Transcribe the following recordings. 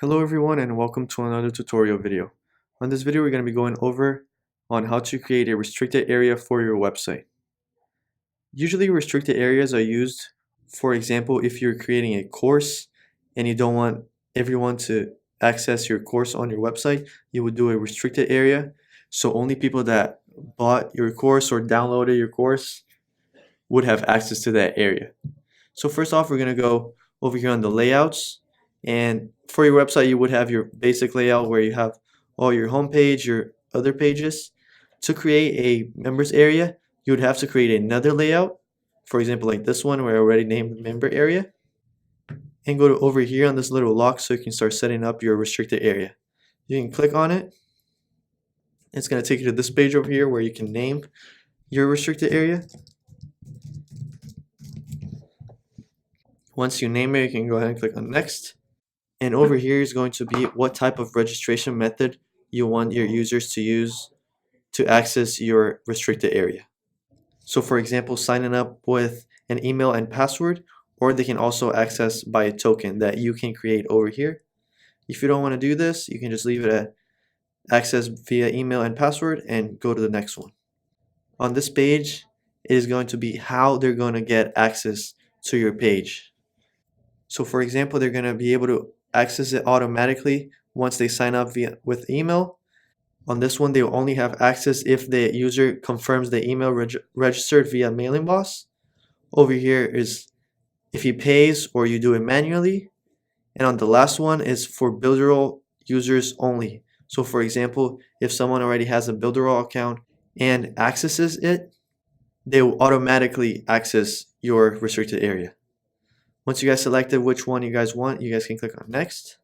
Hello everyone and welcome to another tutorial video. On this video we're going to be going over on how to create a restricted area for your website. Usually restricted areas are used, for example, if you're creating a course and you don't want everyone to access your course on your website, you would do a restricted area so only people that bought your course or downloaded your course would have access to that area. So first off, we're going to go over here on the layouts, and for your website you would have your basic layout where you have all your home page, your other pages. To create a members area, you would have to create another layout, for example like this one where I already named member area, and go to over here on this little lock so you can start setting up your restricted area. You can click on it. It's going to take you to this page over here where you can name your restricted area. Once you name it, you can go ahead and click on next. And over here is going to be what type of registration method you want your users to use to access your restricted area. So for example, signing up with an email and password, or they can also access by a token that you can create over here. If you don't want to do this, you can just leave it at access via email and password and go to the next one. On this page, it is going to be how they're going to get access to your page. So for example, they're going to be able to access it automatically once they sign up with email. On this one, they will only have access if the user confirms the email registered via Mailing Boss. Over here is if he pays or you do it manually. And on the last one is for Builderall users only. So for example, if someone already has a Builderall account and accesses it, they will automatically access your restricted area. Once you guys selected which one you guys want, you guys can click on next.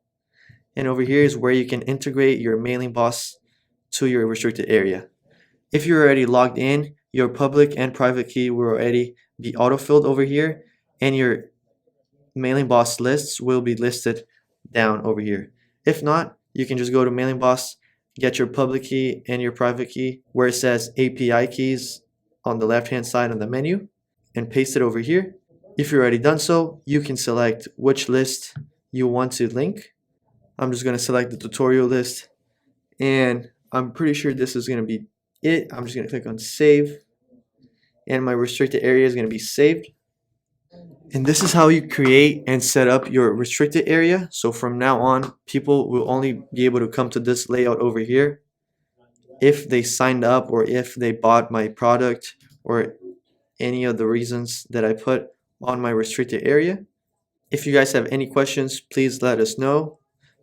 And over here is where you can integrate your Mailing Boss to your restricted area. If you're already logged in, your public and private key will already be autofilled over here, and your Mailing Boss lists will be listed down over here. If not, you can just go to Mailing Boss, get your public key and your private key where it says API keys on the left hand side on the menu, and paste it over here. If you've already done so, you can select which list you want to link. I'm just going to select the tutorial list, and I'm pretty sure this is going to be it. I'm just going to click on save, and my restricted area is going to be saved. And this is how you create and set up your restricted area. So from now on, people will only be able to come to this layout over here if they signed up or if they bought my product or any of the reasons that I put on my restricted area. If you guys have any questions, please let us know.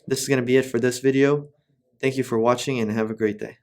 This is going to be it for this video. Thank you for watching and have a great day.